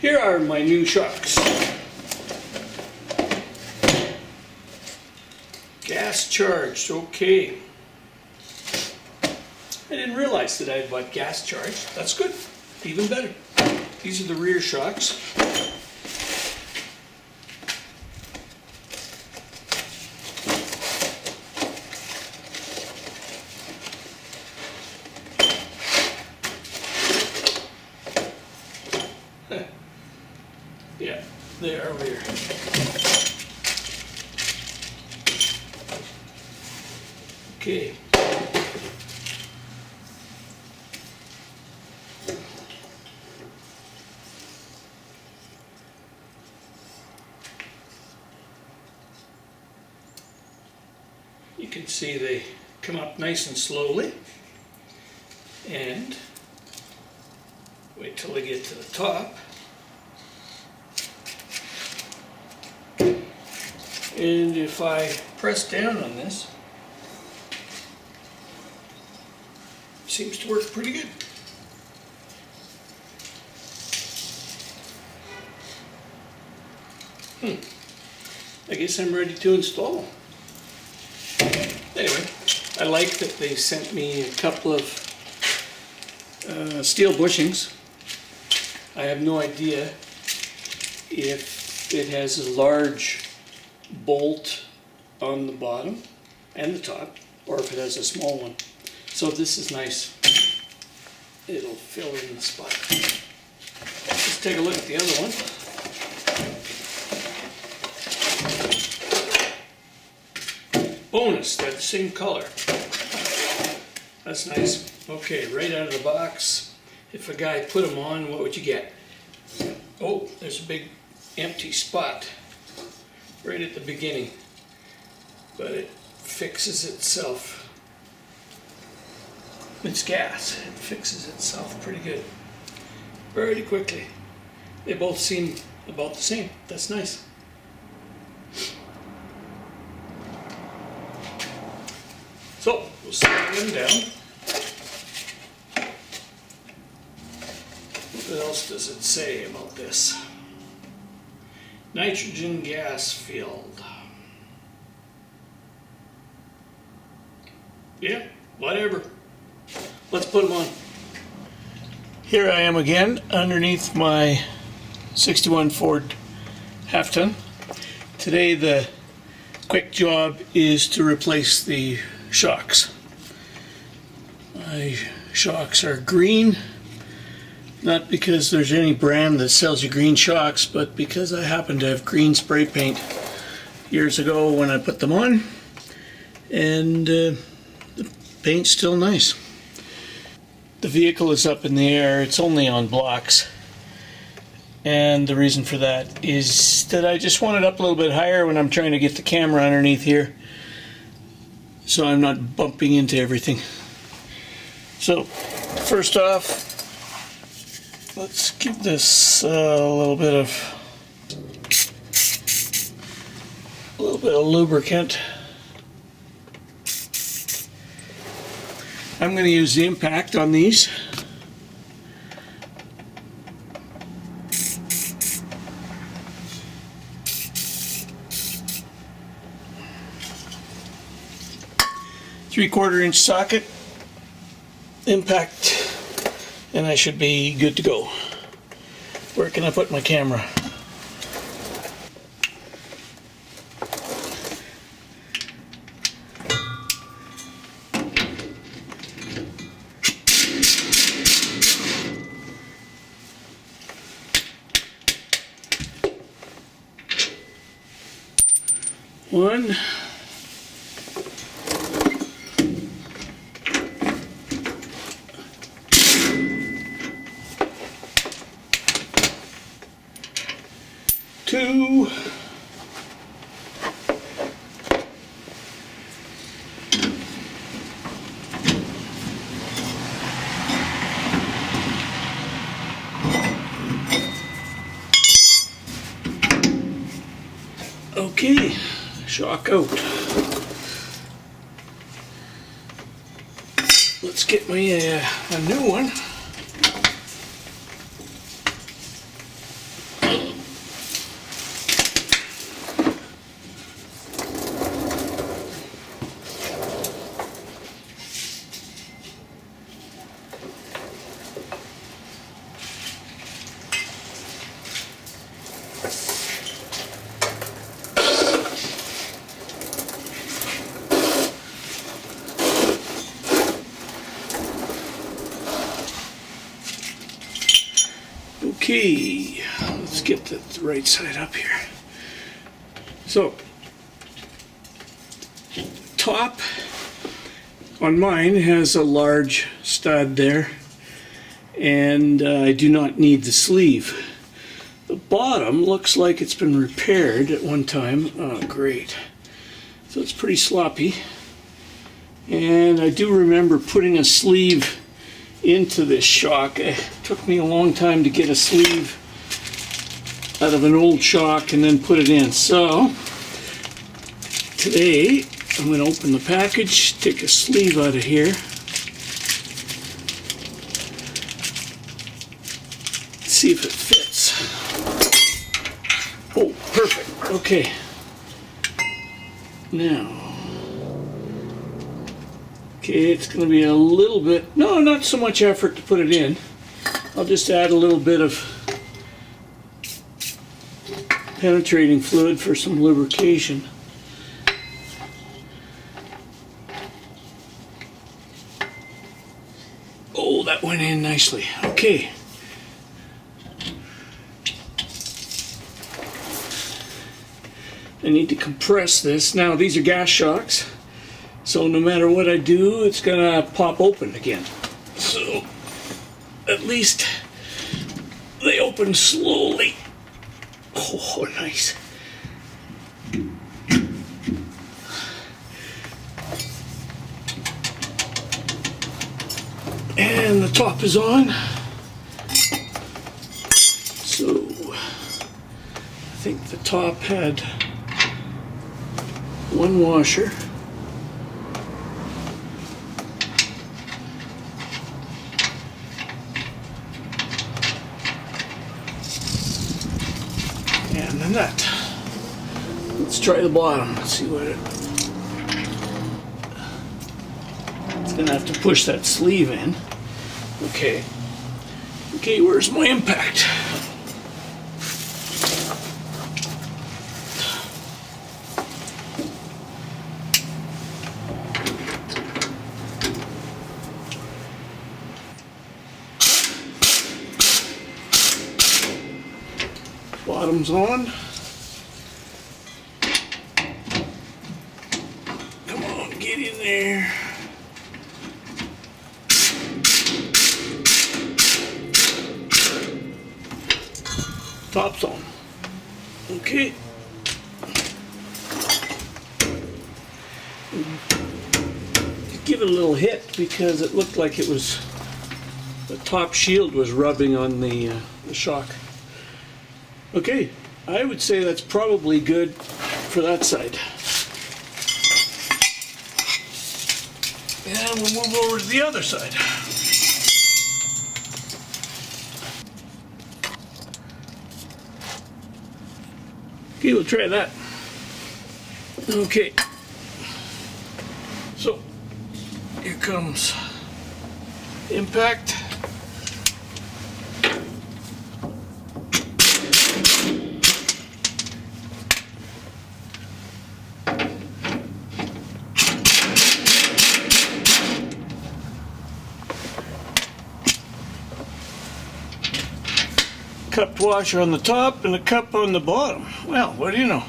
Here are my new shocks. Gas charged, okay. I didn't realize that I bought gas charged. That's good, even better. These are the rear shocks. Yeah, they are rear. Okay. You can see they come up nice and slowly, and wait till they get to the top. And if I press down on this, it seems to work pretty good. I guess I'm ready to install. Anyway, I like that they sent me a couple of steel bushings. I have no idea if it has a large bolt on the bottom and the top, or if it has a small one. So this is nice. It'll fill in the spot. Let's take a look at the other one. Bonus, they're the same color. That's nice. Okay, right out of the box, if a guy put them on, what would you get? Oh, there's a big empty spot right at the beginning, but it fixes itself. It's gas. It fixes itself pretty good, very quickly. They both seem about the same. That's nice. So we'll set them down. What else does it say about this? Nitrogen gas field. Yeah, whatever. Let's put them on. Here I am again underneath my 61 Ford half-ton. Today the quick job is to replace the shocks. My shocks are green. Not because there's any brand that sells you green shocks, but because I happen to have green spray paint years ago when I put them on, and the paint's still nice. The vehicle is up in the air, it's only on blocks, and the reason for that is that I just want it up a little bit higher when I'm trying to get the camera underneath here, so I'm not bumping into everything. So first off, let's give this a little bit of lubricant. I'm going to use the impact on these. Three-quarter inch socket, impact, and I should be good to go. Where can I put my camera? One. Two. Okay, shock out. Let's get me a new one. Okay, let's get the right side up here. So, top on mine has a large stud there, and I do not need the sleeve. The bottom looks like it's been repaired at one time. Oh, great. So it's pretty sloppy. And I do remember putting a sleeve into this shock. It took me a long time to get a sleeve out of an old shock and then put it in. So today I'm going to open the package, take a sleeve out of here, see if it fits. Oh, perfect. Okay. Now, okay, it's going to be a little bit, no, not so much effort to put it in. I'll just add a little bit of penetrating fluid for some lubrication. Oh, that went in nicely. Okay. I need to compress this. Now, these are gas shocks, so no matter what I do, it's gonna pop open again. So, at least they open slowly. Oh, nice. And the top is on. So, I think the top had one washer. And the nut. Let's try the bottom. Let's see what it's gonna have to push that sleeve in. Okay. Okay, where's my impact? Bottom's on. Come on, get in there. Top's on. Okay. Give it a little hit because it looked like it was, the top shield was rubbing on the shock. Okay, I would say that's probably good for that side. And we'll move over to the other side. Okay, we'll try that. Okay, so here comes impact. Cupped washer on the top and a cup on the bottom. Well, what do you know?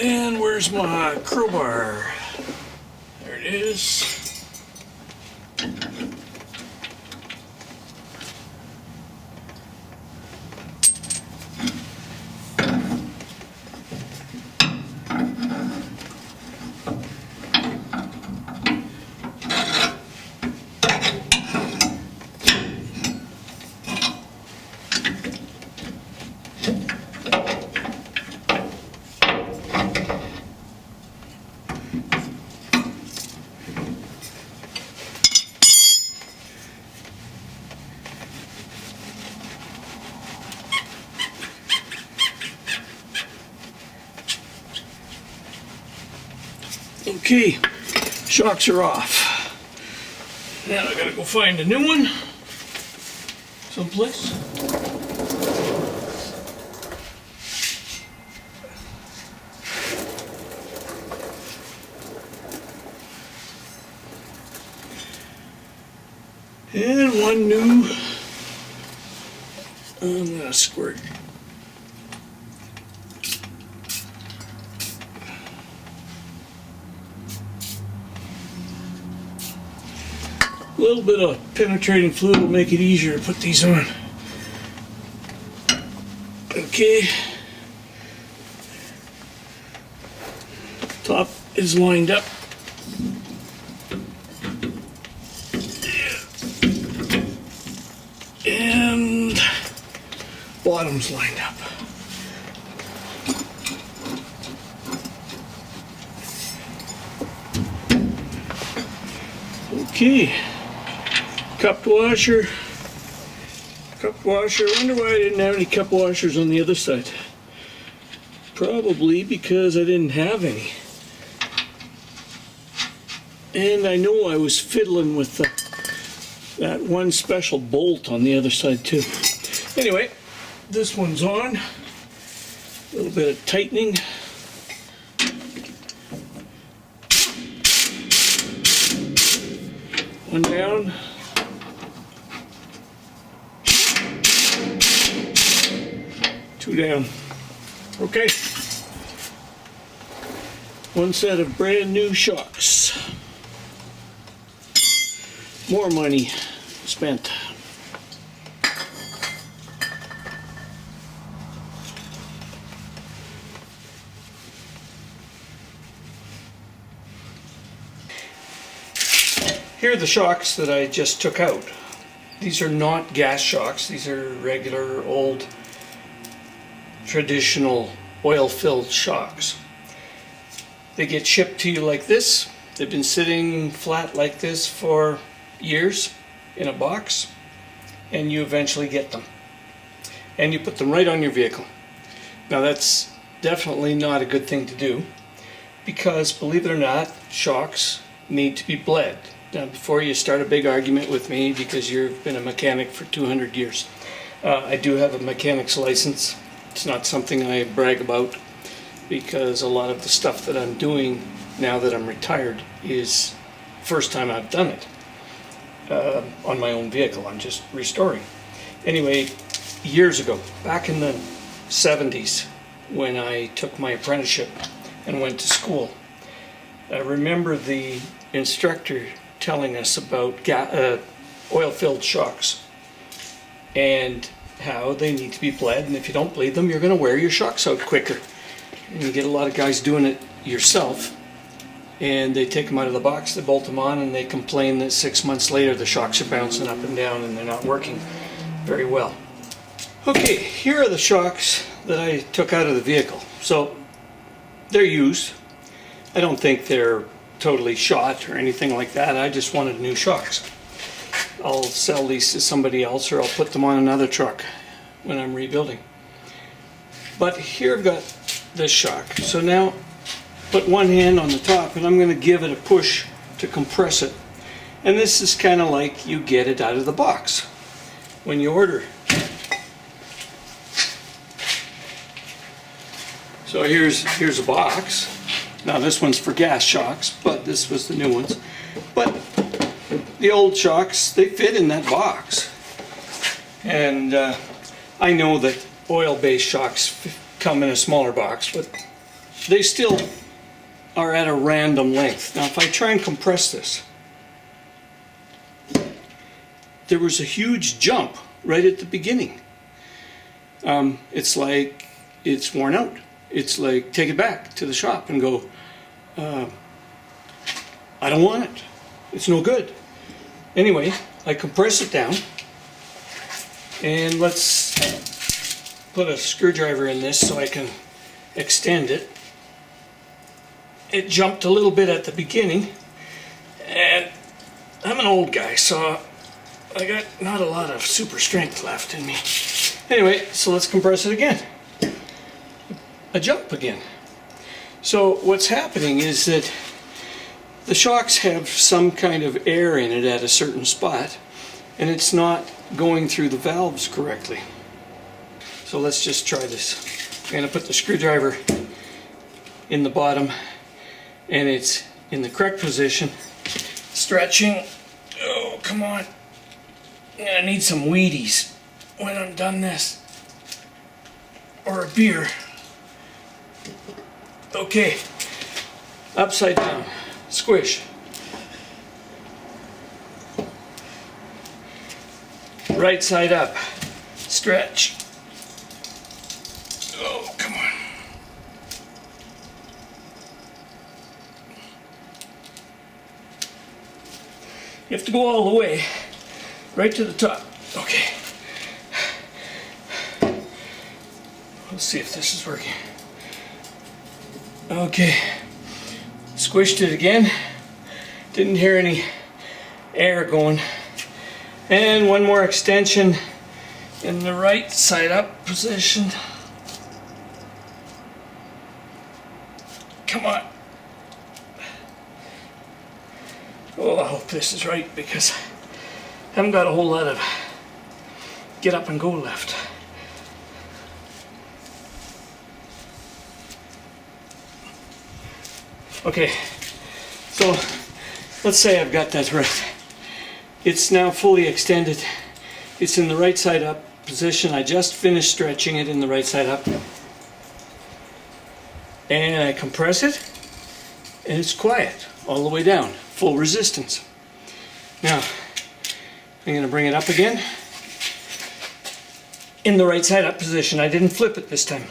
And where's my crowbar? There it is. Okay, shocks are off. Now I gotta go find a new one someplace. And one new I'm gonna squirt. A little bit of penetrating fluid will make it easier to put these on. Okay. Top is lined up. And bottom's lined up. Okay. Cup washer. Cup washer. I wonder why I didn't have any cup washers on the other side. Probably because I didn't have any. And I know I was fiddling with that one special bolt on the other side too. Anyway, this one's on. A little bit of tightening. One down. Two down. Okay. One set of brand new shocks. More money spent. Here are the shocks that I just took out. These are not gas shocks. These are regular old traditional oil-filled shocks. They get shipped to you like this. They've been sitting flat like this for years in a box, and you eventually get them. And you put them right on your vehicle. Now that's definitely not a good thing to do, because believe it or not, shocks need to be bled. Now before you start a big argument with me because you've been a mechanic for 200 years, I do have a mechanic's license. It's not something I brag about, because a lot of the stuff that I'm doing now that I'm retired is first time I've done it on my own vehicle. I'm just restoring. Anyway, years ago, back in the 70s, when I took my apprenticeship and went to school, I remember the instructor telling us about oil-filled shocks and how they need to be bled, and if you don't bleed them, you're going to wear your shocks out quicker. And you get a lot of guys doing it yourself, and they take them out of the box, they bolt them on, and they complain that 6 months later the shocks are bouncing up and down and they're not working very well. Okay, here are the shocks that I took out of the vehicle. So they're used. I don't think they're totally shot or anything like that. I just wanted new shocks. I'll sell these to somebody else, or I'll put them on another truck when I'm rebuilding. But here I've got this shock. So now put one hand on the top, and I'm going to give it a push to compress it. And this is kind of like you get it out of the box when you order. So here's a box. Now this one's for gas shocks, but this was the new ones. But the old shocks, they fit in that box. And I know that oil-based shocks come in a smaller box, but they still are at a random length. Now if I try and compress this, there was a huge jump right at the beginning. It's like it's worn out. It's like, take it back to the shop and go, I don't want it. It's no good. Anyway, I compress it down, and let's put a screwdriver in this so I can extend it. It jumped a little bit at the beginning, and I'm an old guy, so I got not a lot of super strength left in me. Anyway, so let's compress it again. A jump again. So what's happening is that the shocks have some kind of air in it at a certain spot, and it's not going through the valves correctly. So let's just try this. I'm going to put the screwdriver in the bottom, and it's in the correct position. Stretching. Oh, come on. I need some Wheaties. when I'm done this. Or a beer. Okay. Upside down. Squish. Right side up. Stretch. Oh, come on. You have to go all the way, right to the top. Okay. Let's see if this is working. Okay. Squished it again. Didn't hear any air going. And one more extension in the right side up position. Come on. Oh, I hope this is right because I haven't got a whole lot of get up and go left. Okay, so let's say I've got that right. It's now fully extended. It's in the right side up position. I just finished stretching it in the right side up. And I compress it, and it's quiet all the way down, full resistance. Now, I'm going to bring it up again in the right side up position. I didn't flip it this time.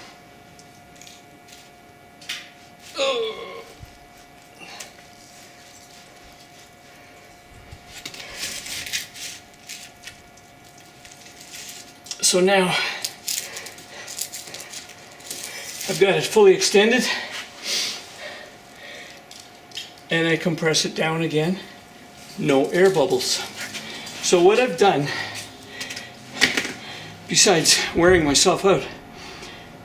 So now I've got it fully extended and I compress it down again. No air bubbles. So what I've done, besides wearing myself out,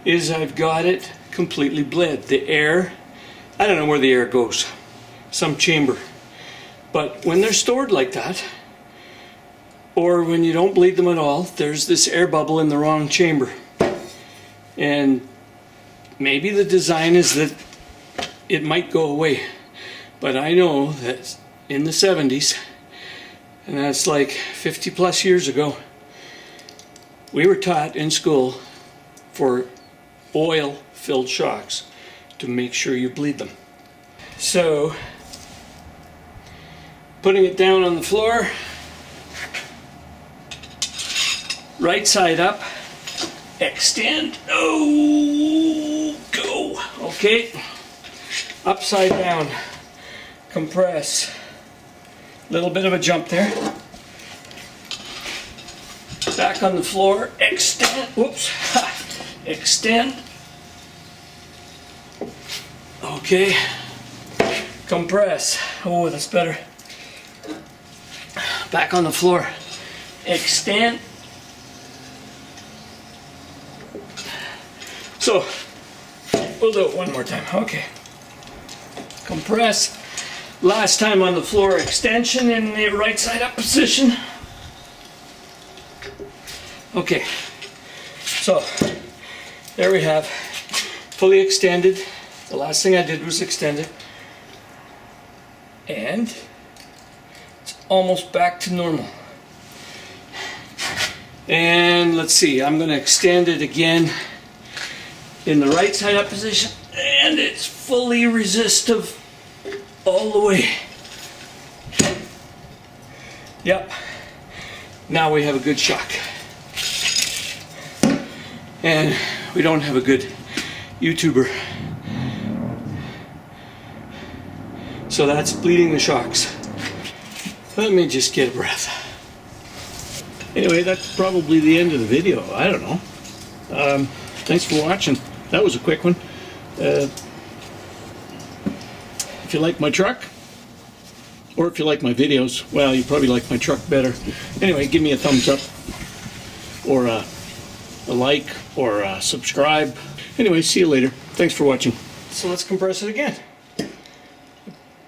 is I've got it completely bled. The air, I don't know where the air goes, some chamber. But when they're stored like that, or when you don't bleed them at all, there's this air bubble in the wrong chamber. And maybe the design is that it might go away. But I know that in the 70s, and that's like 50 plus years ago, we were taught in school for oil-filled shocks to make sure you bleed them. So, putting it down on the floor, right side up, extend, oh, go, okay, upside down, compress, little bit of a jump there, back on the floor, extend, whoops, extend, okay, compress, oh that's better, back on the floor, extend. So, we'll do it one more time. Okay. Compress. Last time on the floor, extension in the right side up position. Okay. So, there we have fully extended. The last thing I did was extend it. And it's almost back to normal. And let's see, I'm going to extend it again in the right side up position, and it's fully resistive all the way. Yep. Now we have a good shock. And we don't have a good YouTuber. So that's bleeding the shocks. Let me just get a breath. Anyway, that's probably the end of the video. I don't know. Thanks for watching. That was a quick one. If you like my truck, or if you like my videos, well, you probably like my truck better. Anyway, give me a thumbs up, or a like, or a subscribe. Anyway, see you later. Thanks for watching. So let's compress it again.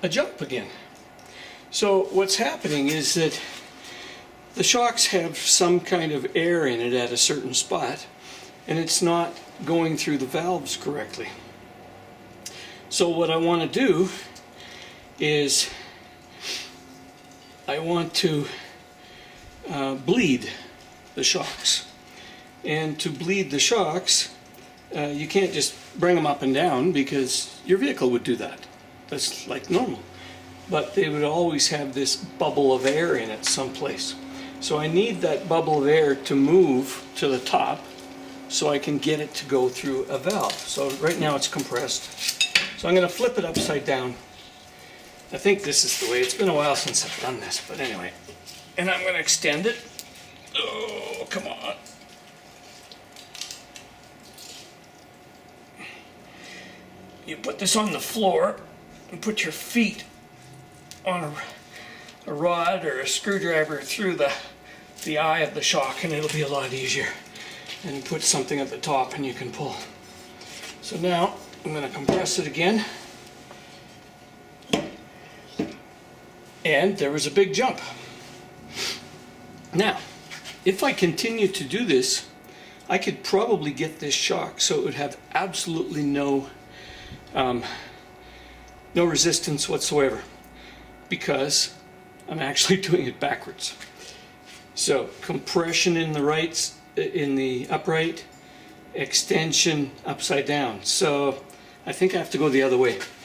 A jump again. So what's happening is that the shocks have some kind of air in it at a certain spot, and it's not going through the valves correctly. So what I want to do is I want to bleed the shocks. And to bleed the shocks, you can't just bring them up and down because your vehicle would do that. That's like normal. But they would always have this bubble of air in it someplace. So I need that bubble of air to move to the top so I can get it to go through a valve. So right now it's compressed. So I'm going to flip it upside down. I think this is the way. It's been a while since I've done this, but anyway. And I'm going to extend it. Oh, come on. You put this on the floor and put your feet on a rod or a screwdriver through the eye of the shock, and it'll be a lot easier. And you put something at the top and you can pull. So now I'm going to compress it again. And there was a big jump. Now, if I continue to do this, I could probably get this shock so it would have absolutely no resistance whatsoever, because I'm actually doing it backwards. So compression in the upright, extension upside down. So I think I have to go the other way.